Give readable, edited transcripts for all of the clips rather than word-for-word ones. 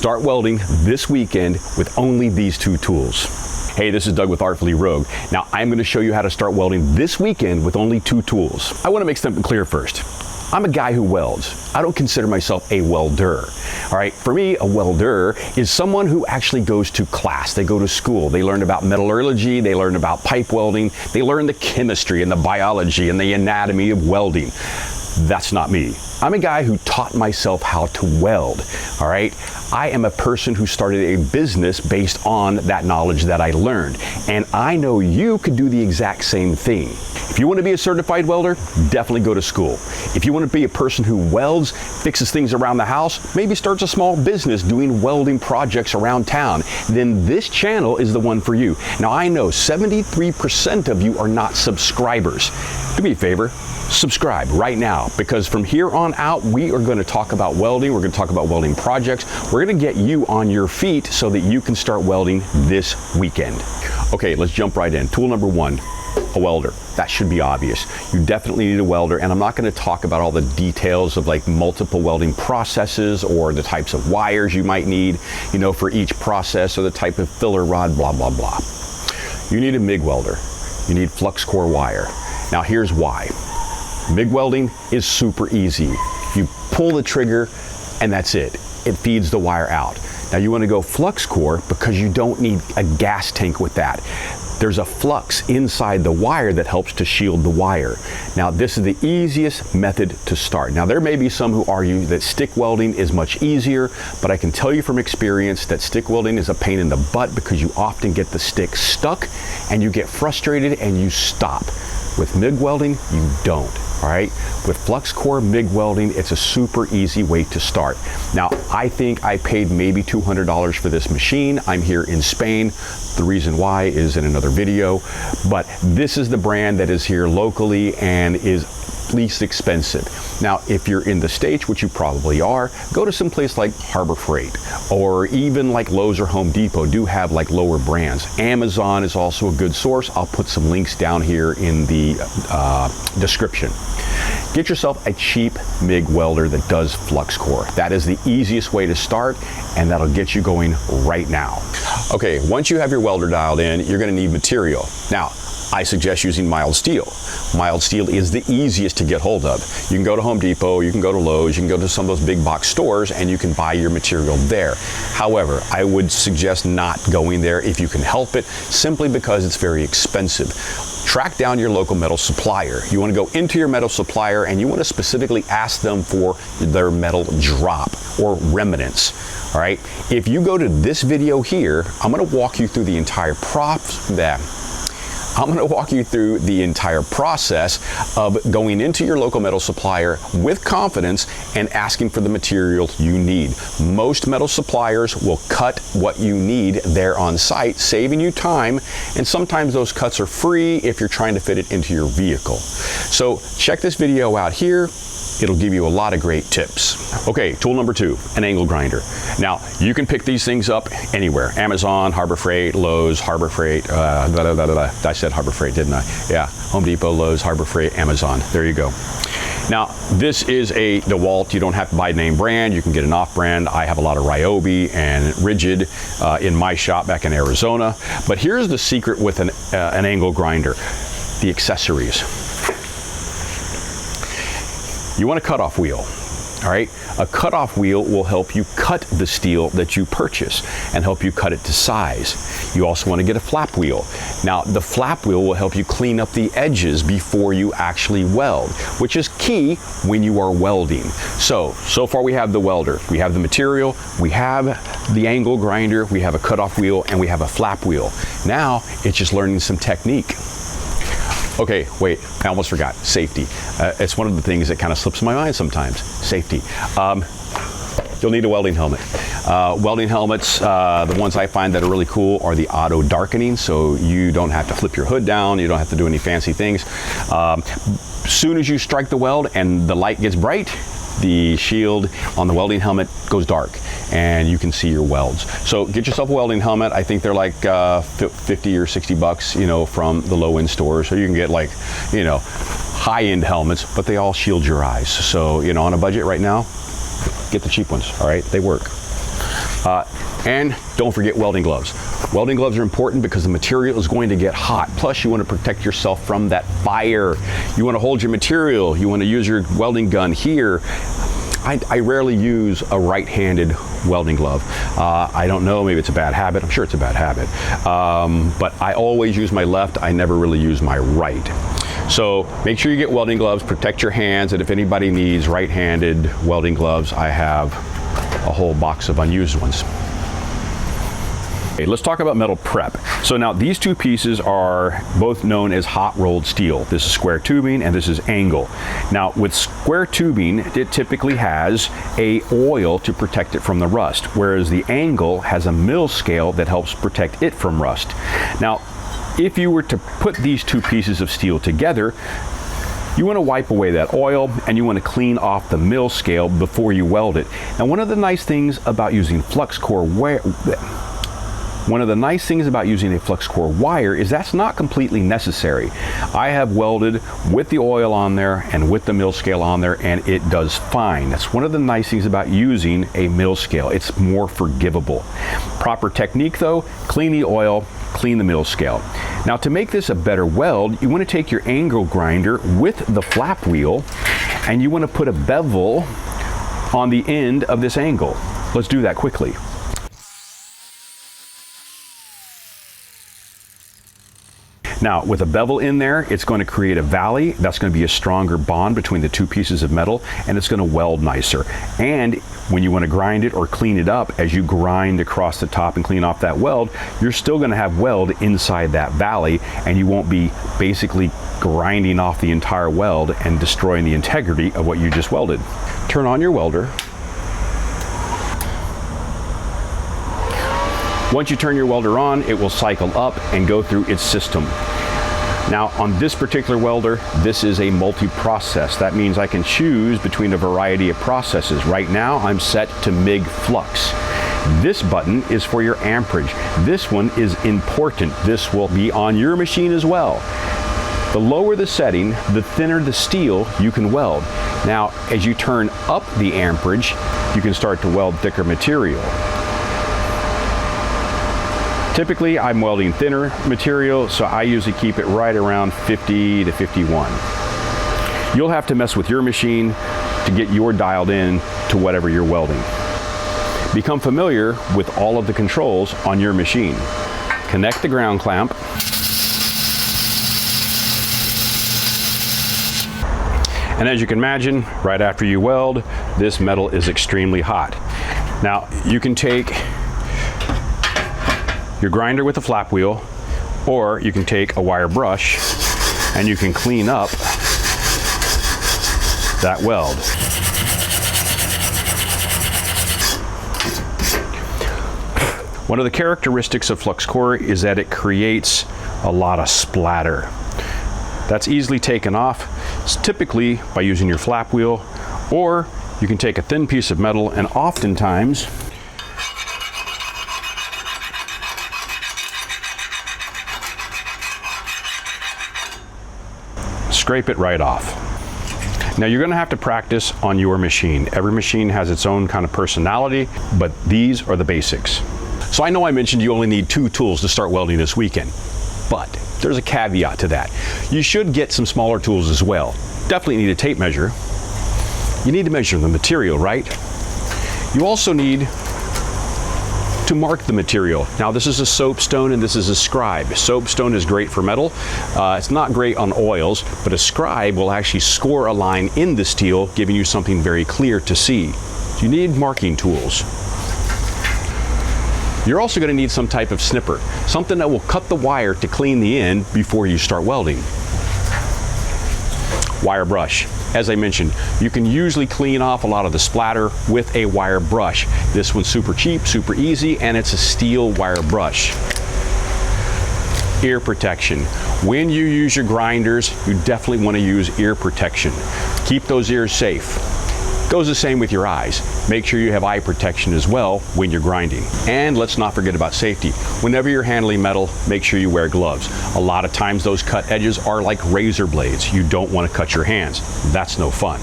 Start welding this weekend with only these two tools. Hey, this is Doug with Artfully Rogue. Now, I'm going to show you how to start welding this weekend with only two tools. I want to make something clear first. I'm a guy who welds. I don't consider myself a welder. All right, for me, a welder is someone who actually goes to class. They go to school. They learn about metallurgy. They learn about pipe welding. They learn the chemistry and the biology and the anatomy of welding. That's not me. I'm a guy who taught myself how to weld, all right? I am a person who started a business based on that knowledge that I learned. And I know you could do the exact same thing. If you want to be a certified welder, definitely go to school. If you want to be a person who welds, fixes things around the house, maybe starts a small business doing welding projects around town, then this channel is the one for you. Now, I know 73% of you are not subscribers. Do me a favor, subscribe right now, because from here on out, we are going to talk about welding. We're going to talk about welding projects. We're going to get you on your feet so that you can start welding this weekend. Okay, let's jump right in. Tool number one, a welder. That should be obvious. You definitely need a welder, and I'm not going to talk about all the details of like multiple welding processes or the types of wires you might need, you know, for each process, or the type of filler rod, blah, blah, blah. You need a MIG welder. You need flux core wire. Now, here's why. MIG welding is super easy. You pull the trigger and that's it. It feeds the wire out. Now you want to go flux core because you don't need a gas tank with that. There's a flux inside the wire that helps to shield the wire. Now this is the easiest method to start. Now there may be some who argue that stick welding is much easier, but I can tell you from experience that stick welding is a pain in the butt because you often get the stick stuck and you get frustrated and you stop. With MIG welding, you don't, all right? With flux core MIG welding, it's a super easy way to start. Now, I think I paid maybe $200 for this machine. I'm here in Spain. The reason why is in another video, but this is the brand that is here locally and is least expensive. Now, if you're in the States, which you probably are, go to some place like Harbor Freight, or even like Lowe's or Home Depot do have like lower brands. Amazon is also a good source. I'll put some links down here in the description. Get yourself a cheap MIG welder that does flux core. That is the easiest way to start, and that'll get you going right now. Okay, once you have your welder dialed in, you're going to need material. Now, I suggest using mild steel. Mild steel is the easiest to get hold of. You can go to Home Depot, you can go to Lowe's, you can go to some of those big box stores, and you can buy your material there. However, I would suggest not going there if you can help it, simply because it's very expensive. Track down your local metal supplier. You want to go into your metal supplier and you want to specifically ask them for their metal drop or remnants. All right. If you go to this video here, I'm going to walk you through the entire process of going into your local metal supplier with confidence and asking for the material you need. Most metal suppliers will cut what you need there on site, saving you time, and sometimes those cuts are free if you're trying to fit it into your vehicle. So check this video out here. It'll give you a lot of great tips. Okay, tool number two, an angle grinder. Now, you can pick these things up anywhere. Amazon, Harbor Freight, Lowe's, Harbor Freight, I said Harbor Freight, didn't I? Yeah, Home Depot, Lowe's, Harbor Freight, Amazon. There you go. Now, this is a DeWalt. You don't have to buy name brand. You can get an off-brand. I have a lot of Ryobi and Rigid in my shop back in Arizona. But here's the secret with an angle grinder, the accessories. You want a cutoff wheel, all right? A cutoff wheel will help you cut the steel that you purchase and help you cut it to size. You also want to get a flap wheel. Now, the flap wheel will help you clean up the edges before you actually weld, which is key when you are welding. So far we have the welder, we have the material, we have the angle grinder, we have a cutoff wheel, and we have a flap wheel. Now, it's just learning some technique. Okay, wait, I almost forgot, safety. It's one of the things that kind of slips my mind sometimes, safety. You'll need a welding helmet. Welding helmets, the ones I find that are really cool are the auto darkening, so you don't have to flip your hood down, you don't have to do any fancy things. Soon as you strike the weld and the light gets bright, the shield on the welding helmet goes dark and you can see your welds. So get yourself a welding helmet. I think they're like 50 or 60 bucks, you know, from the low-end stores. So you can get like, you know, high-end helmets, but they all shield your eyes. So, you know, on a budget right now, get the cheap ones, all right? They work. And don't forget welding gloves. Welding gloves are important because the material is going to get hot. Plus, you want to protect yourself from that fire. You want to hold your material. You want to use your welding gun here. I rarely use a right-handed welding glove. I don't know, maybe it's a bad habit. I'm sure it's a bad habit. But I always use my left. I never really use my right. So make sure you get welding gloves, protect your hands, and if anybody needs right-handed welding gloves, I have a whole box of unused ones. Okay, let's talk about metal prep. So now these two pieces are both known as hot rolled steel. This is square tubing and this is angle. Now with square tubing, it typically has a oil to protect it from the rust, whereas the angle has a mill scale that helps protect it from rust. Now, if you were to put these two pieces of steel together, you want to wipe away that oil and you want to clean off the mill scale before you weld it. Now, one of the nice things about using flux core wire is that's not completely necessary. I have welded with the oil on there and with the mill scale on there, and it does fine. That's one of the nice things about using a mill scale. It's more forgivable. Proper technique though, clean the oil, clean the mill scale. Now to make this a better weld, you want to take your angle grinder with the flap wheel and you want to put a bevel on the end of this angle. Let's do that quickly. Now, with a bevel in there, it's going to create a valley. That's going to be a stronger bond between the two pieces of metal, and it's going to weld nicer. And when you want to grind it or clean it up, as you grind across the top and clean off that weld, you're still going to have weld inside that valley, and you won't be basically grinding off the entire weld and destroying the integrity of what you just welded. Turn on your welder. Once you turn your welder on, it will cycle up and go through its system. Now, on this particular welder, this is a multi-process. That means I can choose between a variety of processes. Right now, I'm set to MIG flux. This button is for your amperage. This one is important. This will be on your machine as well. The lower the setting, the thinner the steel you can weld. Now, as you turn up the amperage, you can start to weld thicker material. Typically, I'm welding thinner material, so I usually keep it right around 50 to 51. You'll have to mess with your machine to get your dialed in to whatever you're welding. Become familiar with all of the controls on your machine. Connect the ground clamp. And as you can imagine, right after you weld, this metal is extremely hot. Now, you can take your grinder with a flap wheel, or you can take a wire brush and you can clean up that weld. One of the characteristics of flux core is that it creates a lot of splatter. That's easily taken off, typically by using your flap wheel, or you can take a thin piece of metal and oftentimes scrape it right off. Now you're going to have to practice on your machine. Every machine has its own kind of personality, but these are the basics. So I know I mentioned you only need 2 tools to start welding this weekend, but there's a caveat to that. You should get some smaller tools as well. Definitely need a tape measure. You need to measure the material, right? You also need to mark the material. Now this is a soapstone and this is a scribe. Soapstone is great for metal. It's not great on oils, but a scribe will actually score a line in the steel, giving you something very clear to see. So you need marking tools. You're also going to need some type of snipper, something that will cut the wire to clean the end before you start welding. Wire brush. As I mentioned, you can usually clean off a lot of the splatter with a wire brush. This one's super cheap, super easy, and it's a steel wire brush. Ear protection. When you use your grinders, you definitely want to use ear protection. Keep those ears safe. Goes the same with your eyes. Make sure you have eye protection as well when you're grinding. And let's not forget about safety. Whenever you're handling metal, make sure you wear gloves. A lot of times those cut edges are like razor blades. You don't want to cut your hands. That's no fun.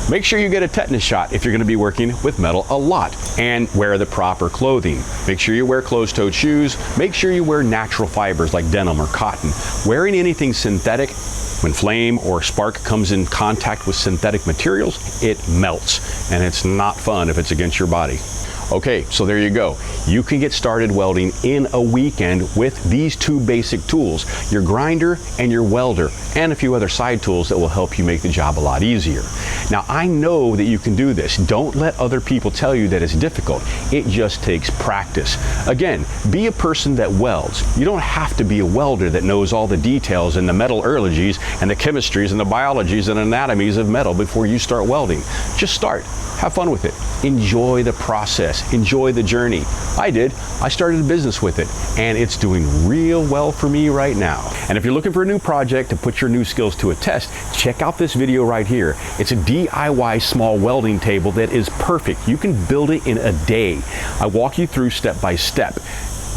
Make sure you get a tetanus shot if you're going to be working with metal a lot, and wear the proper clothing. Make sure you wear closed-toed shoes. Make sure you wear natural fibers like denim or cotton. Wearing anything synthetic, when flame or spark comes in contact with synthetic materials, it melts, and it's not fun if it's against your body. Okay, so there you go. You can get started welding in a weekend with these two basic tools, your grinder and your welder, and a few other side tools that will help you make the job a lot easier. Now, I know that you can do this. Don't let other people tell you that it's difficult. It just takes practice. Again, be a person that welds. You don't have to be a welder that knows all the details and the metallurgies and the chemistries and the biologies and anatomies of metal before you start welding. Just start. Have fun with it. Enjoy the process. Enjoy the journey. I did. I started a business with it, and it's doing real well for me right now. And if you're looking for a new project to put your new skills to a test, check out this video right here. It's a DIY small welding table that is perfect. You can build it in a day. I walk you through step by step.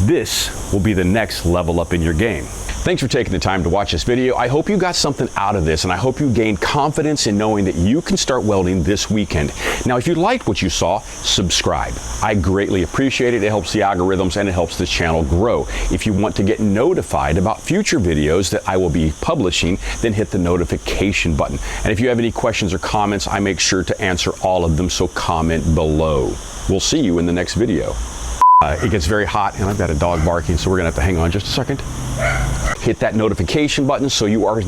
This will be the next level up in your game. Thanks for taking the time to watch this video. I hope you got something out of this, and I hope you gained confidence in knowing that you can start welding this weekend. Now, if you liked what you saw, subscribe. I greatly appreciate it. It helps the algorithms and it helps this channel grow. If you want to get notified about future videos that I will be publishing, then hit the notification button. And if you have any questions or comments, I make sure to answer all of them, so comment below. We'll see you in the next video. It gets very hot, and I've got a dog barking, so we're gonna have to hang on just a second. Hit that notification button so you are